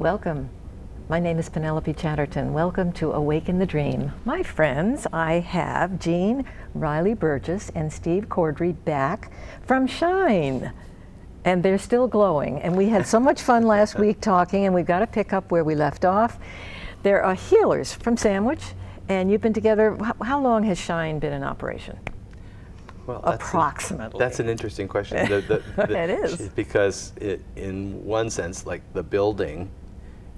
Welcome. My name is Penelope Chatterton. Welcome to Awaken the Dream. My friends, I have Jeanne Riley Burgess and Steve Cordry back from Shine. And they're still glowing. And we had so much fun last week talking, and we've got to pick up where we left off. There are healers from Sandwich, and you've been together. How long has Shine been in operation? Well, approximately. That's an interesting question. It is. Because in one sense, like the building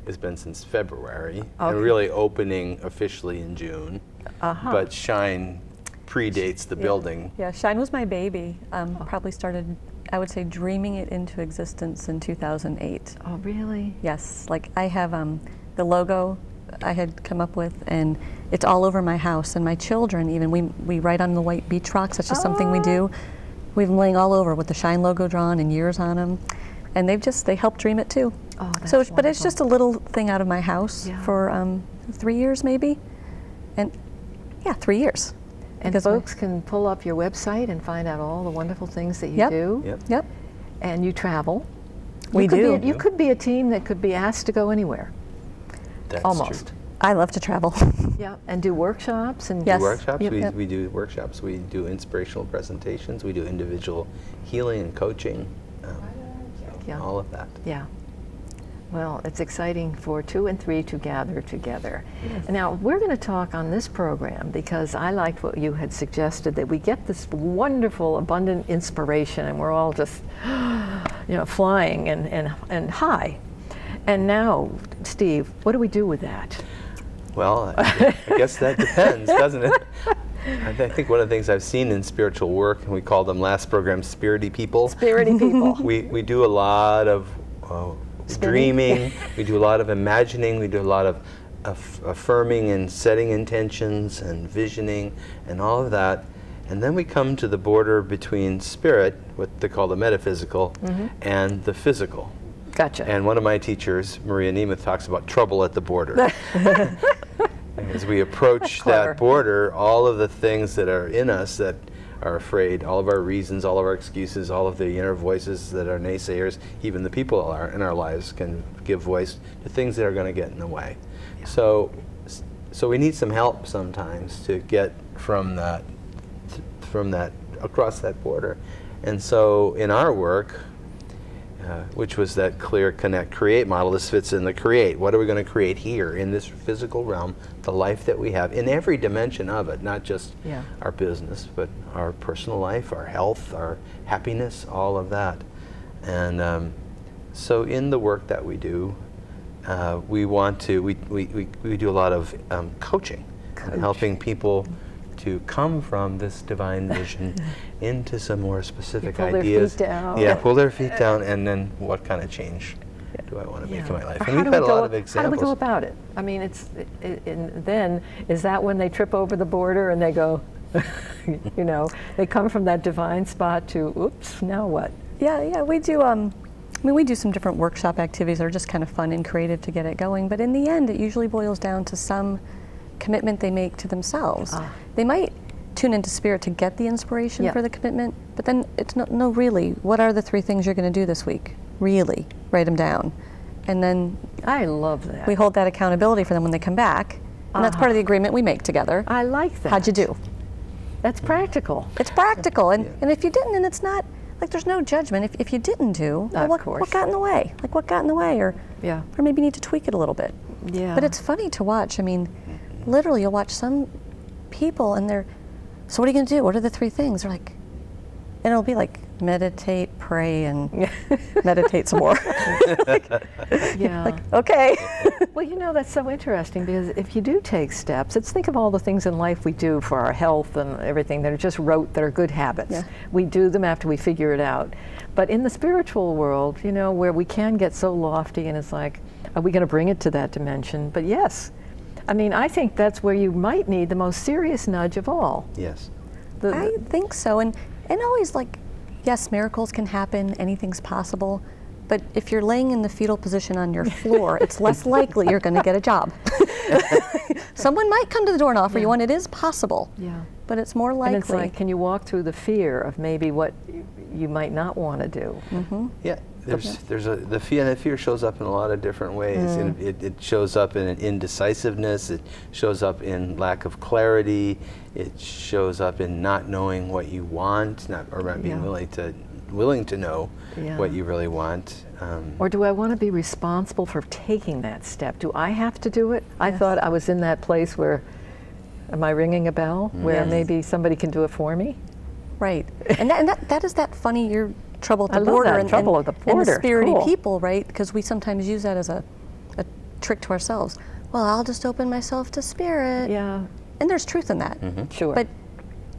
has been since February, and really opening officially in June. But Shine predates the building. Yeah, Shine was my baby. Probably started, I would say, dreaming it into existence in 2008. Oh, really? Yes. Like I have the logo I had come up with, and it's all over my house, and my children even, we write on the white beach rocks. That's just something we do. We've been laying all over with the Shine logo drawn and years on them, and they helped dream it too. Oh, that's so wonderful. But it's just a little thing out of my house for 3 years maybe, and yeah, 3 years. And because folks can pull up your website and find out all the wonderful things that you do. Yep. And you travel. We do. You could be a team that could be asked to go anywhere. That's almost. True. I love to travel. Yeah, and do workshops and Yes. Do workshops. Yep. We do workshops. We do inspirational presentations. We do individual healing and coaching. All of that. Yeah. Well, it's exciting for 2 and 3 to gather together. Yes. Now, we're going to talk on this program because I liked what you had suggested, that we get this wonderful, abundant inspiration, and we're all just, flying and high. And now, Steve, what do we do with that? Well, I guess that depends, doesn't it? I think one of the things I've seen in spiritual work, and we call them last program spirity people. Spirity people. We do a lot of dreaming, we do a lot of imagining, we do a lot of affirming and setting intentions and visioning and all of that. And then we come to the border between spirit, what they call the metaphysical, and the physical. Gotcha. And one of my teachers, Maria Nemeth, talks about trouble at the border. As we approach that border, all of the things that are in us that are afraid, all of our reasons, all of our excuses, all of the inner voices that are naysayers, even the people in our lives can give voice to things that are going to get in the way. Yeah. So we need some help sometimes to get from that across that border. And so in our work, which was that clear, connect, create model. This fits in the create. What are we going to create here in this physical realm, the life that we have in every dimension of it, not just our business, but our personal life, our health, our happiness, all of that. And so in the work that we do, we do a lot of coaching, and helping people to come from this divine vision into some more specific ideas. Their feet down. Yeah, pull their feet down, and then what kind of change do I want to make in my life? And we've had a lot of examples. How do we go about it? I mean, then is that when they trip over the border and they go, they come from that divine spot to, oops, now what? Yeah, we do. We do some different workshop activities that are just kind of fun and creative to get it going. But in the end, it usually boils down to some commitment they make to themselves. They might tune into spirit to get the inspiration for the commitment, but then it's no, really, what are the 3 things you're going to do this week? Really, write them down. And then I love that. We hold that accountability for them when they come back, and that's part of the agreement we make together. I like that. How'd you do? That's practical. It's practical, and if you didn't, and it's not, like there's no judgment. If you didn't do, well, what got in the way? Like what got in the way? Or maybe you need to tweak it a little bit. Yeah. But it's funny to watch. I mean, literally, you'll watch some people and they're, so what are you going to do? What are the 3 things? They're like, and it'll be like, meditate, pray, and meditate some more. Like, okay. Well, that's so interesting, because if you do take steps, think of all the things in life we do for our health and everything that are just rote, that are good habits. Yeah. We do them after we figure it out. But in the spiritual world, where we can get so lofty, and it's like, are we going to bring it to that dimension? But yes. I mean, I think that's where you might need the most serious nudge of all. Yes. I think so. And always, like, yes, miracles can happen, anything's possible, but if you're laying in the fetal position on your floor, it's less likely you're going to get a job. Someone might come to the door and offer you one. It is possible. Yeah. But it's more likely. And it's like, can you walk through the fear of maybe what you might not want to do? Yeah, the fear shows up in a lot of different ways. And it shows up in indecisiveness. It shows up in lack of clarity. It shows up in not knowing what you want, or not being willing to know what you really want. Or do I want to be responsible for taking that step? Do I have to do it? I thought I was in that place where, am I ringing a bell? Where maybe somebody can do it for me? Right. And that is that funny, you're trouble at the I love border. that, And, trouble and, at the border. And the spirity Cool. people, right? Because we sometimes use that as a trick to ourselves. Well, I'll just open myself to spirit. Yeah. And there's truth in that. Sure. But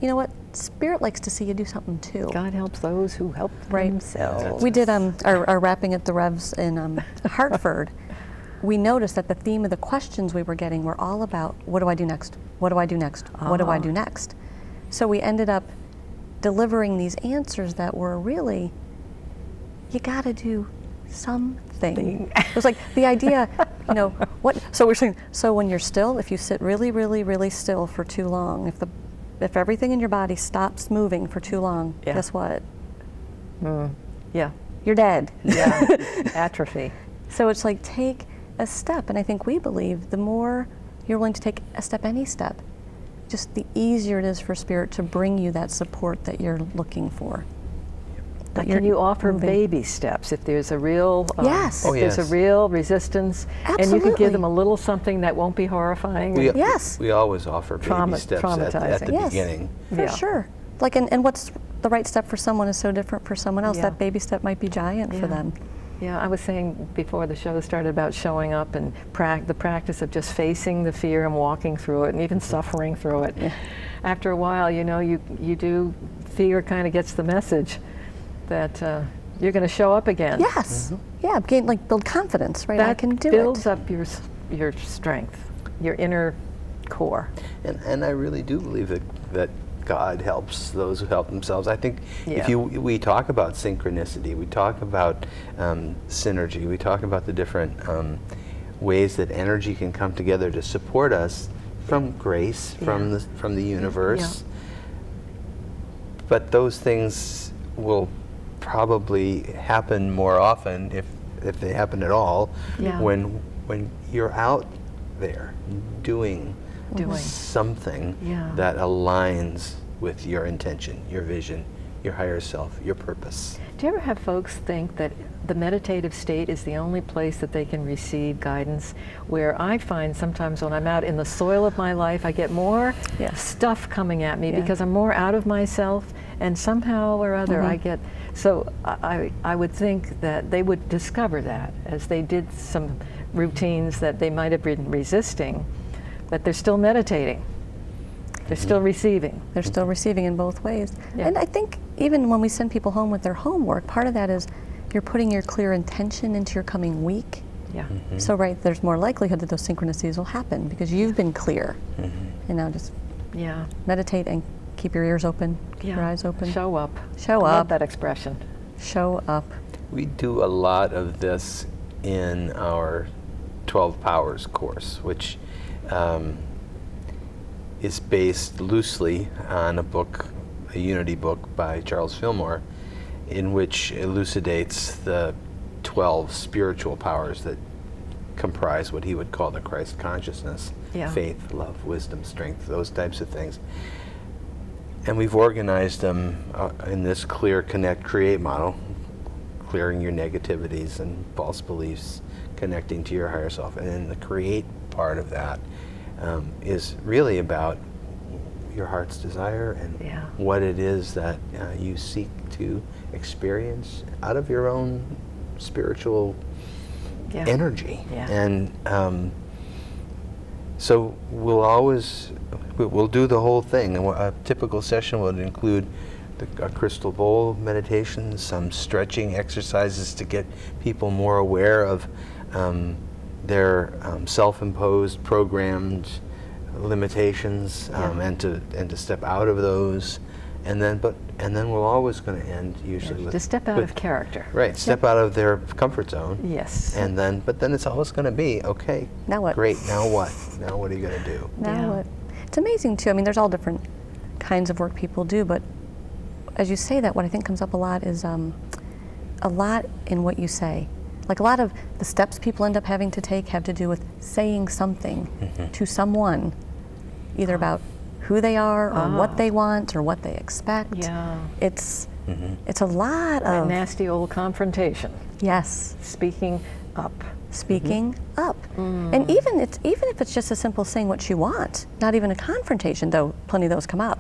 you know what? Spirit likes to see you do something too. God helps those who help themselves. We did our Wrapping at the Revs in Hartford. We noticed that the theme of the questions we were getting were all about, what do I do next? What do I do next? What do I do next? So we ended up delivering these answers that were really, you got to do something. It was like the idea, you know, what? So we're saying, so when you're still, if you sit really, really, really still for too long, if everything in your body stops moving for too long, guess what? Yeah. You're dead. Yeah. Atrophy. So it's like, take a step, and I think we believe the more you're willing to take a step, any step, just the easier it is for Spirit to bring you that support that you're looking for. But can you offer baby steps if there's a real Yes. if there's a real resistance, and you could give them a little something that won't be horrifying? We always offer baby steps at the beginning. For sure. Like, and what's the right step for someone is so different for someone else. That baby step might be giant for them. Yeah, I was saying before the show started about showing up and the practice of just facing the fear and walking through it and even suffering through it. After a while, you know, fear kind of gets the message that you're going to show up again. Yes. Yeah, build confidence, right? That I can do it. builds up your strength, your inner core. And I really do believe that God helps those who help themselves. I think we talk about synchronicity, we talk about synergy, we talk about the different ways that energy can come together to support us from grace, from the universe. But those things will probably happen more often, if they happen at all, when you're out there doing something that aligns with your intention, your vision, your higher self, your purpose. Do you ever have folks think that the meditative state is the only place that they can receive guidance? Where I find sometimes when I'm out in the soil of my life, I get more stuff coming at me because I'm more out of myself, and somehow or other I get, so I would think that they would discover that as they did some routines that they might have been resisting, but they're still meditating. They're still receiving. They're still receiving in both ways. And I think even when we send people home with their homework, part of that is you're putting your clear intention into your coming week. So there's more likelihood that those synchronicities will happen because you've been clear. And now just meditate and keep your ears open, keep your eyes open. Show up. Show I up. love that expression. Show up. We do a lot of this in our 12 Powers course, which is based loosely on a Unity book by Charles Fillmore, in which elucidates the 12 spiritual powers that comprise what he would call the Christ consciousness, faith, love, wisdom, strength, those types of things. And we've organized them in this clear, connect, create model, clearing your negativities and false beliefs, connecting to your higher self. And then the create part of that is really about your heart's desire and what it is that you seek to experience out of your own spiritual energy. And so we'll do the whole thing. And a typical session would include a crystal bowl meditation, some stretching exercises to get people more aware of their self-imposed, programmed limitations, and to step out of those, and then we're always going to end usually with to step out of character. Right, step out of their comfort zone. Yes. And then it's always going to be okay. Now what? Great. Now what? Now what are you going to do? Now what? It's amazing too. I mean, there's all different kinds of work people do, but as you say that, what I think comes up a lot is a lot in what you say. Like a lot of the steps people end up having to take have to do with saying something to someone, either about who they are or what they want or what they expect. Yeah. It's a lot That of nasty old confrontation. yes, Speaking up. speaking up. And even if it's just as simple as saying what you want, not even a confrontation, though plenty of those come up,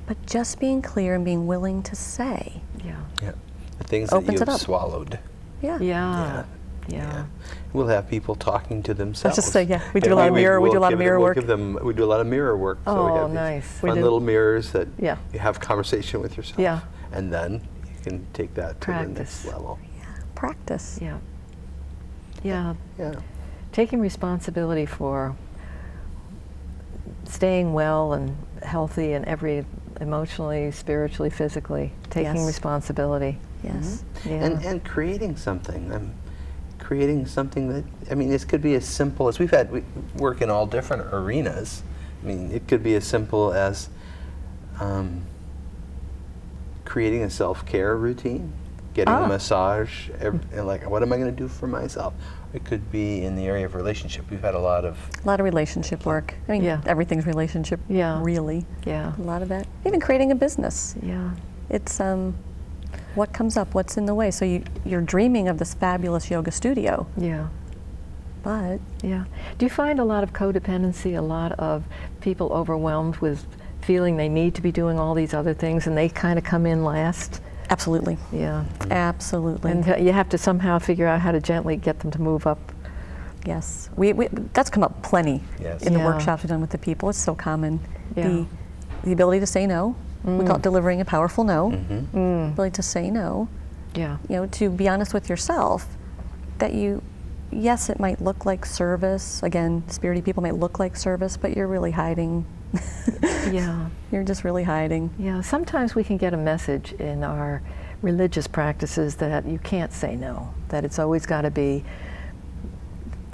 but just being clear and being willing to say. Yeah. Yeah. The things that Opens it you've up. swallowed. Yeah. Yeah. Yeah. We'll have people talking to themselves. just say, yeah, we do a lot of mirror- we do a lot of mirror work. We do a lot of mirror work. So we Oh, have these nice. We fun do. little mirrors that Yeah. you have conversation with yourself. Yeah. And then you can take that to the Practice. next level. Practice. Yeah. Yeah. Yeah. Taking responsibility for staying well and healthy and every emotionally, spiritually, physically, taking Yes. responsibility. Yes. Yeah. And creating something. Creating something that, I mean, this could be as simple as we work in all different arenas. I mean, it could be as simple as creating a self-care routine, getting a massage, and like, what am I going to do for myself? It could be in the area of relationship. We've had a lot of relationship work. I mean, Yeah. everything's relationship, Yeah. really. Yeah. A lot of that. Even creating a business. Yeah. It's what comes up, what's in the way. So you're dreaming of this fabulous yoga studio, Yeah. but Yeah. Do you find a lot of codependency, a lot of people overwhelmed with feeling they need to be doing all these other things and they kind of come in last? absolutely, Yeah. absolutely. And you have to somehow figure out how to gently get them to move up. Yes, we that's come up plenty Yes. in the Yeah. workshops we've done with the people. It's so common. Yeah. The ability to say no. We call it delivering a powerful no. Ability to say no. Yeah. You know, to be honest with yourself, that yes, it might look like service. Again, spirity people might look like service, but you're really hiding. Yeah. You're just really hiding. Yeah. Sometimes we can get a message in our religious practices that you can't say no, that it's always got to be,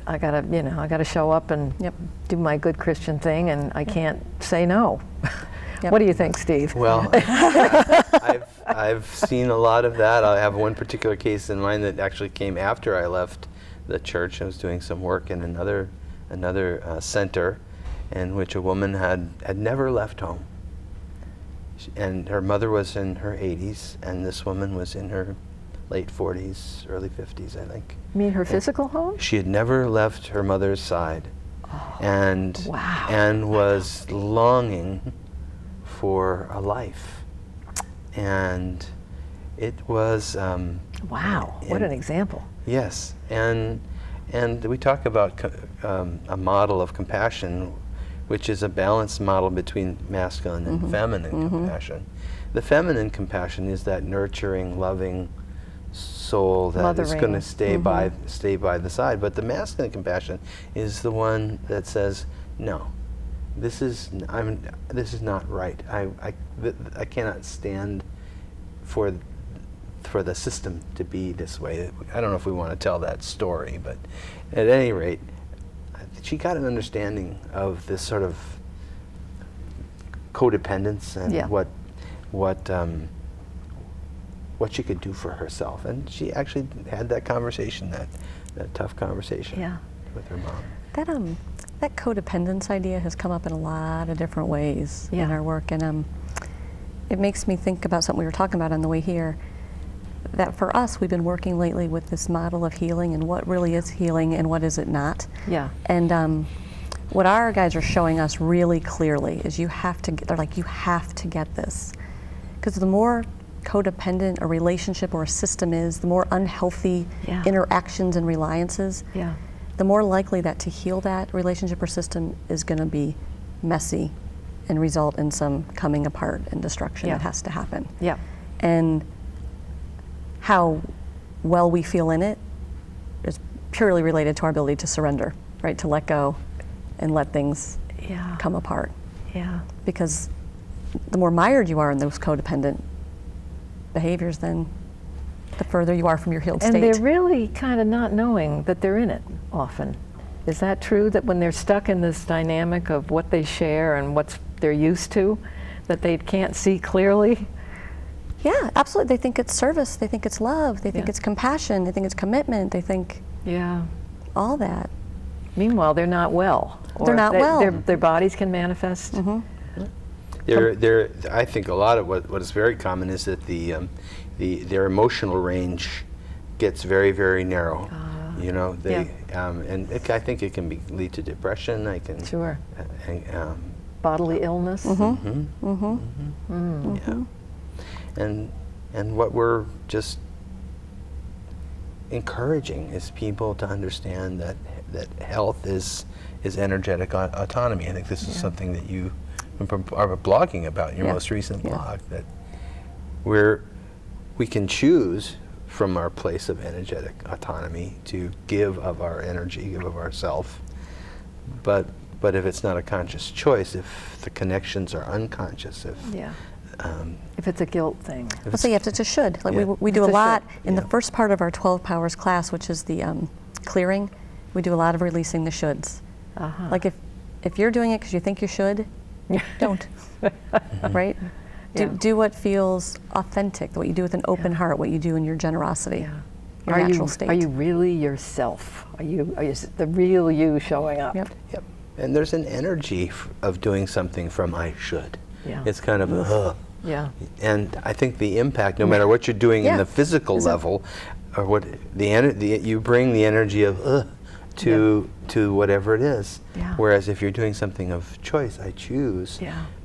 I gotta show up and Yep. do my good Christian thing, and I can't say no. Yep. What do you think, Steve? Well, I've seen a lot of that. I have one particular case in mind that actually came after I left the church. I was doing some work in another center in which a woman had never left home. And her mother was in her 80s, and this woman was in her late 40s, early 50s, I think. You mean her physical home? She had never left her mother's side, and Wow. and was longing for a life, and it was Wow. What an example. yes, and we talk about a model of compassion, which is a balanced model between masculine and feminine compassion. The feminine compassion is that nurturing, loving soul that is going to stay by the side, but the masculine compassion is the one that says, no, this is not right. I cannot stand for the system to be this way. I don't know if we want to tell that story, but at any rate, she got an understanding of this sort of codependence and Yeah. what she could do for herself, and she actually had that conversation, that tough conversation Yeah. with her mom. That codependence idea has come up in a lot of different ways in Yeah. our work, and it makes me think about something we were talking about on the way here. That for us, we've been working lately with this model of healing and what really is healing and what is it not. Yeah. And what our guys are showing us really clearly is you have to get this. Because the more codependent a relationship or a system is, the more unhealthy Yeah. interactions and reliances, Yeah. the more likely that to heal that relationship or system is going to be messy and result in some coming apart and destruction Yeah. that has to happen. Yeah. And how well we feel in it is purely related to our ability to surrender, right? To let go and let things Yeah. come apart. Yeah. Because the more mired you are in those codependent behaviors, then the further you are from your healed And state. they're really kind of not knowing that they're in it often. Is that true, that when they're stuck in this dynamic of what they share and what they're used to, that they can't see clearly? Yeah, absolutely. They think it's service. They think it's love. They think it's compassion. They think it's commitment. They think all that. Meanwhile, they're not well. They're not well. Their bodies can manifest. I think a lot of what is very common is that their emotional range gets very, very narrow. You know, and I think it can lead to depression. Bodily illness. Yeah. And what we're just encouraging is people to understand that health is energetic autonomy. I think this is something that you are blogging about in your most recent blog, that we can choose from our place of energetic autonomy to give of our energy, give of ourself. But if it's not a conscious choice, if the connections are unconscious, if it's a guilt thing. Well, so it's a should. Like we do a lot in the first part of our 12 Powers class, which is the clearing. We do a lot of releasing the shoulds. Like if you're doing it because you think you should, don't. Right? Do what feels authentic, what you do with an open heart, what you do in your generosity, your natural state. Are you really yourself? Is the real you showing up? Yep. And there's an energy of doing something from I should. It's kind of and I think the impact, no matter what you're doing in the physical level, or what you bring the energy of to whatever it is. Whereas if you're doing something of choice, I choose.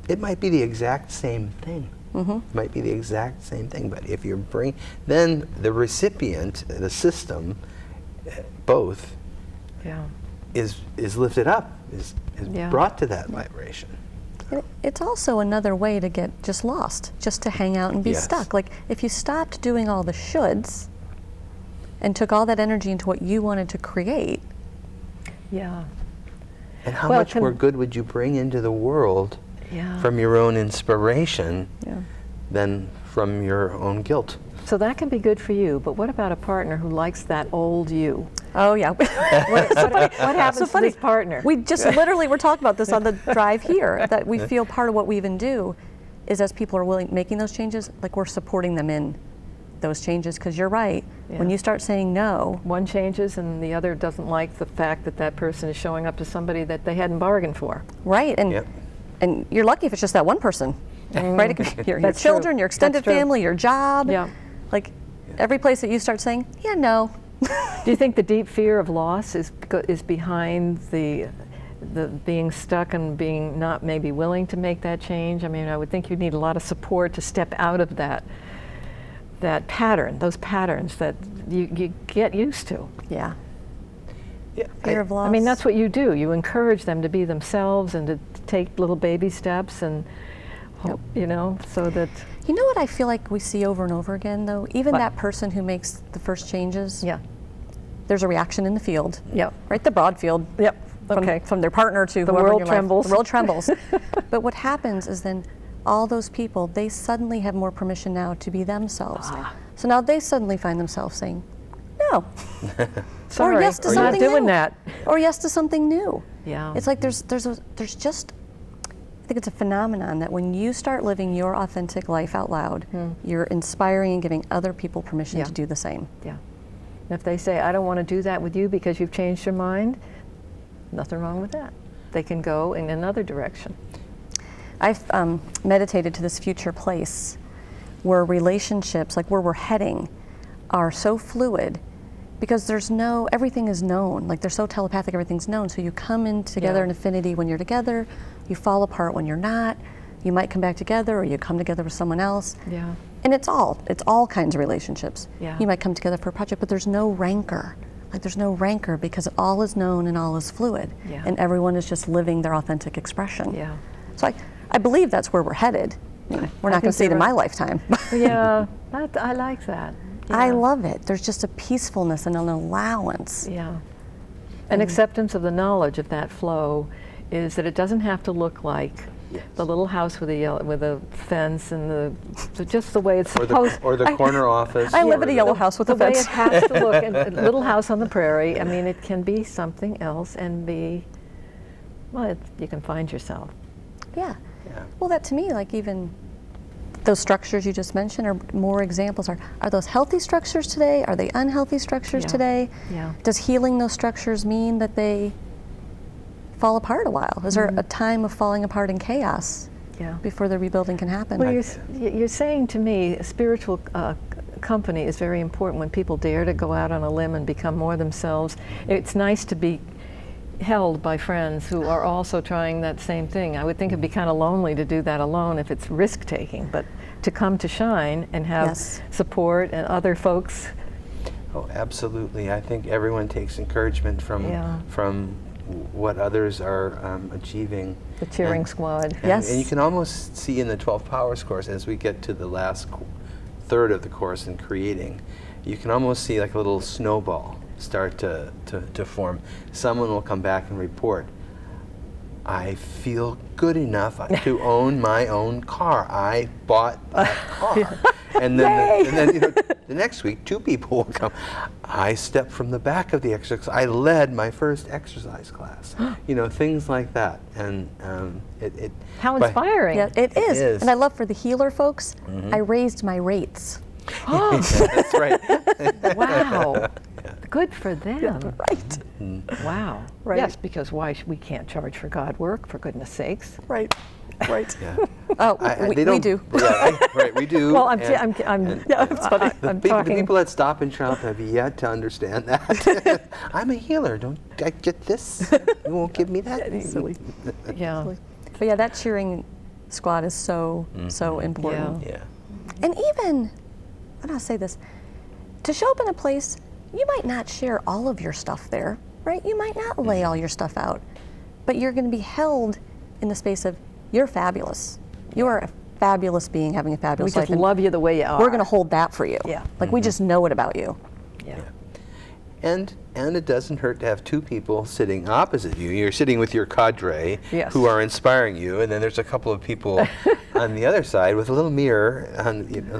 It might be the exact same thing. It might be the exact same thing, but if you then the recipient, the system, both, is lifted up, is brought to that vibration. It's also another way to get just lost, just to hang out and be stuck. Like if you stopped doing all the shoulds and took all that energy into what you wanted to create. And how much more good would you bring into the world from your own inspiration than from your own guilt? So that can be good for you, but what about a partner who likes that old you? Oh yeah. What happens to this partner? We just literally were talking about this on the drive here, that we feel part of what we even do is as people are making those changes, like we're supporting them in those changes, because you're right. When you start saying no, one changes and the other doesn't like the fact that that person is showing up as somebody that they hadn't bargained for. Right, and you're lucky if it's just that one person. Right? It could be your children, your extended family, your job. Like every place that you start saying, no. Do you think the deep fear of loss is behind the being stuck and being not maybe willing to make that change? I mean, I would think you need a lot of support to step out of that pattern, those patterns that you get used to. Fear of loss. I mean, that's what you do. You encourage them to be themselves and to take little baby steps and you know, so that... You know what I feel like we see over and over again, though? Even that person who makes the first changes, there's a reaction in the field. Right, the broad field. From their partner to the whoever world in your trembles. Life. The world trembles. But what happens is then all those people, they suddenly have more permission now to be themselves. So now they suddenly find themselves saying, no. Sorry, or yes to something not doing new. that. Or yes to something new. It's like there's just, I think it's a phenomenon that when you start living your authentic life out loud, you're inspiring and giving other people permission to do the same. If they say, I don't want to do that with you because you've changed your mind, nothing wrong with that. They can go in another direction. I've meditated to this future place where relationships, like where we're heading, are so fluid because everything is known. Like they're so telepathic, everything's known. So you come in together in affinity when you're together, you fall apart when you're not, you might come back together or you come together with someone else. And it's all kinds of relationships. You might come together for a project, but there's no rancor. Like there's no rancor because all is known and all is fluid. And everyone is just living their authentic expression. So I believe that's where we're headed. We're not going to see it in my lifetime. I like that. I love it. There's just a peacefulness and an allowance. An acceptance of the knowledge of that flow is that it doesn't have to look like the little house with a fence and just the way it's supposed. Or the corner office. I live in a yellow house with a fence. The way it has to look, a little house on the prairie. I mean, it can be something else and be, well, you can find yourself. Well, that to me, like even those structures you just mentioned are more examples. Are those healthy structures today? Are they unhealthy structures today? Yeah. Does healing those structures mean that they fall apart a while? Is there a time of falling apart in chaos before the rebuilding can happen? Well, you're saying to me, spiritual company is very important when people dare to go out on a limb and become more themselves. It's nice to be held by friends who are also trying that same thing. I would think it'd be kind of lonely to do that alone if it's risk-taking, but to come to Shine and have support and other folks. Oh, absolutely. I think everyone takes encouragement from what others are achieving. The cheering squad. Yes. And you can almost see in the 12 Powers course, as we get to the last third of the course in creating, you can almost see like a little snowball start to form. Someone will come back and report, I feel good enough to own my own car. I bought that car. And then the next week, 2 people will come. I stepped from the back of the exercise. I led my first exercise class. Things like that. And how inspiring. Yeah, it is. And I love for the healer folks, I raised my rates. Oh, that's right. Wow. Good for them. Yeah, right. Wow. Right. Yes, because we can't charge for God work, for goodness sakes. Right. Right. Yeah. Oh, we do. Yeah, right, we do. Well, it's funny. The people that Stop and Shop have yet to understand that. I'm a healer. Don't I get this? You won't give me that? Silly. Yeah. Silly. But yeah, that cheering squad is so important. Yeah. And even, how do I say this? To show up in a place, you might not share all of your stuff there, right? You might not lay all your stuff out, but you're going to be held in the space of, you're fabulous. You are a fabulous being having a fabulous life. We just love you the way you are. We're going to hold that for you. Yeah. Like we just know it about you. Yeah. And it doesn't hurt to have 2 people sitting opposite you. You're sitting with your cadre who are inspiring you, and then there's a couple of people on the other side with a little mirror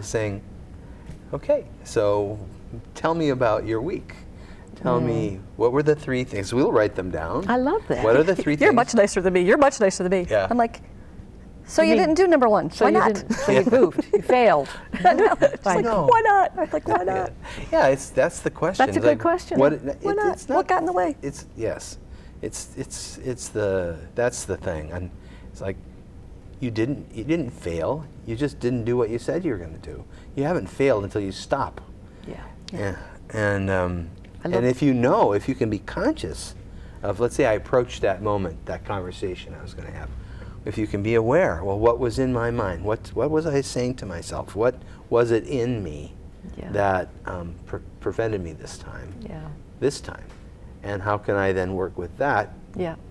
saying, okay, so tell me about your week. Tell me, what were the 3 things? We'll write them down. I love that. What are the 3 things? You're much nicer than me. You're much nicer than me. Yeah. I'm like, so you didn't do number 1. So why not? So you goofed. You failed. I know. It's I like, know. why not? I'm like, why not? Yeah, that's the question. That's a good question. Why not? What got in the way? It's that's the thing, and it's like you didn't fail. You just didn't do what you said you were going to do. You haven't failed until you stop. Yeah. And if you can be conscious of, let's say I approached that moment, that conversation I was going to have. If you can be aware, well, what was in my mind? What was I saying to myself? What was it in me that prevented me this time? This time, and how can I then work with that?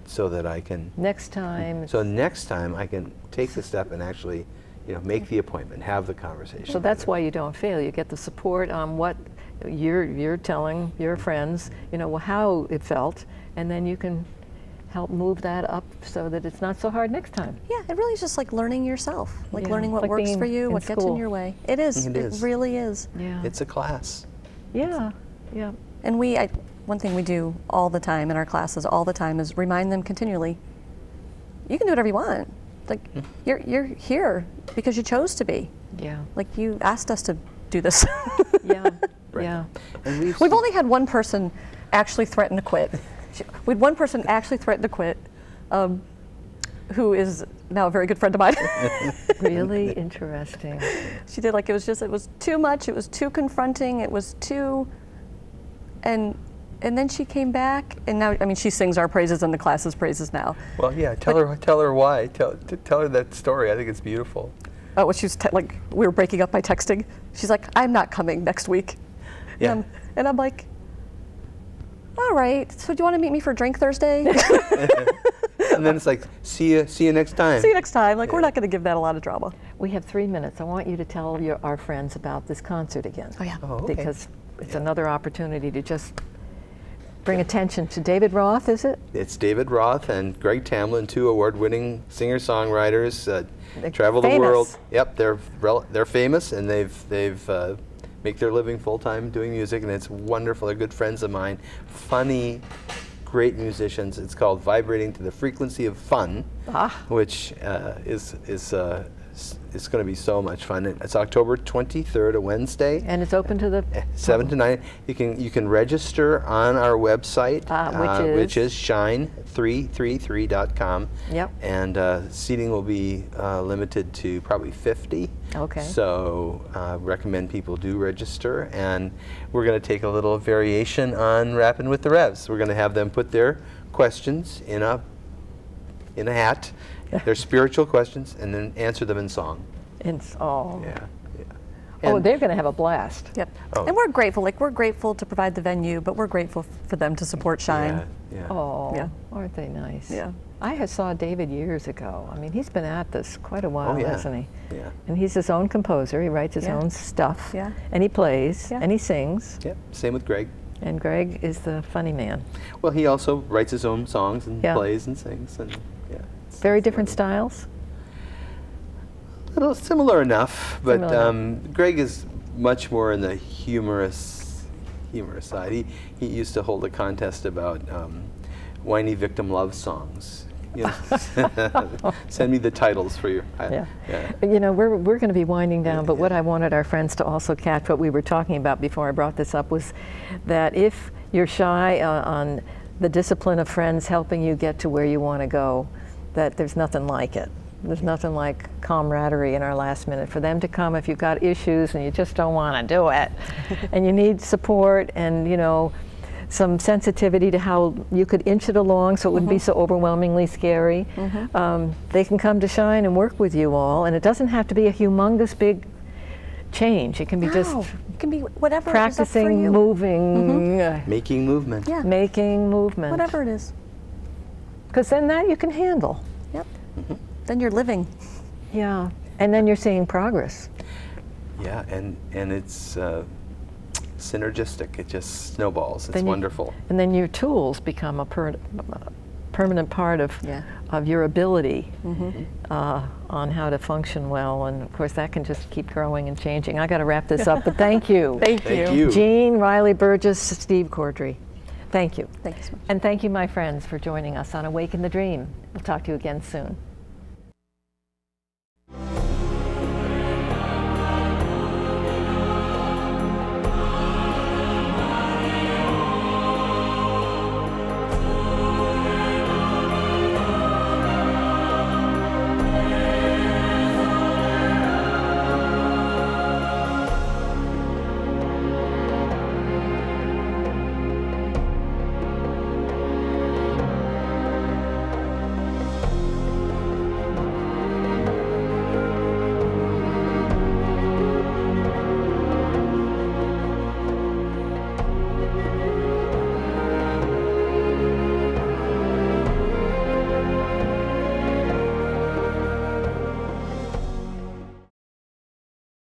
So that I can next time. So next time I can take the step and actually, make the appointment, have the conversation. So that's why you don't fail. You get the support on what you're telling your friends, how it felt, and then you can help move that up so that it's not so hard next time. Yeah, it really is just like learning yourself, like learning what works for you, what gets in your way. It is. It really is. Yeah. It's a class. And one thing we do all the time in our classes, all the time, is remind them continually, you can do whatever you want. Like, you're here because you chose to be. Yeah. Like, you asked us to do this. Yeah. And we've only had one person actually threaten to quit. We had one person actually threaten to quit, who is now a very good friend of mine. Really interesting. She did, like, it was too much, it was too confronting, it was too, and then she came back, and now, she sings our praises and the class's praises now. Well, yeah, tell her why. Tell her that story. I think it's beautiful. Oh, well, she was like, we were breaking up by texting. She's like, I'm not coming next week. Yeah. And I'm like, all right, so do you want to meet me for a drink Thursday? And then it's like, see you next time. See you next time. Like, we're not going to give that a lot of drama. We have 3 minutes. I want you to tell our friends about this concert again. Oh, yeah. Oh, okay. Because it's another opportunity to just bring attention to David Roth, is it? It's David Roth and Greg Tamlin, 2 award-winning singer-songwriters. Travel the world. Yep, they're famous, and they've make their living full-time doing music, and it's wonderful. They're good friends of mine. Funny, great musicians. It's called Vibrating to the Frequency of Fun, which is it's going to be so much fun. It's October 23rd, a Wednesday. And it's open to the 7 to 9. You can register on our website, which is shine333.com. Yep. And seating will be limited to probably 50. Okay. So recommend people do register. And we're going to take a little variation on Rapping with the Revs. We're going to have them put their questions in a hat. They're spiritual questions, and then answer them in song. Yeah. And They're going to have a blast. Yep. Oh. And we're grateful. Like, we're grateful to provide the venue, but we're grateful for them to support Shine. Yeah. Oh, Yeah. aren't they nice? Yeah. I saw David years ago. I mean, he's been at this quite a while, yeah. hasn't he? Yeah. And he's his own composer. He writes his Yeah. own stuff. Yeah. And he plays. Yeah. And he sings. Yep. Same with Greg. And Greg is the funny man. Well, he also writes his own songs and Yeah. plays and sings. And Very different styles. A little similar enough, but Similar. Greg is much more in the humorous side. He used to hold a contest about whiny victim love songs. You know, send me the titles for your. Yeah. You know, we're going to be winding down, but what I wanted our friends to also catch, what we were talking about before I brought this up, was that if you're shy on the discipline of friends helping you get to where you want to go, that there's nothing like it. There's nothing like camaraderie in our last minute. For them to come if you've got issues and you just don't want to do it, and you need support and, you know, some sensitivity to how you could inch it along so it wouldn't be so overwhelmingly scary. They can come to Shine and work with you all, and it doesn't have to be a humongous big change. It can be just it can be whatever is up for practicing you. moving, Making movement. Yeah. making movement. Whatever it is. Because then that you can handle. Yep. Then you're living. Yeah. And then you're seeing progress. Yeah, and it's synergistic. It just snowballs. It's Then wonderful. And then your tools become a permanent part of your ability on how to function well. And of course, that can just keep growing and changing. I got to wrap this up, but thank you. Thank you. Jeanne, Riley Burgess, Steve Cordry. Thank you. Thank you so much. And thank you, my friends, for joining us on Awaken the Dream. We'll talk to you again soon.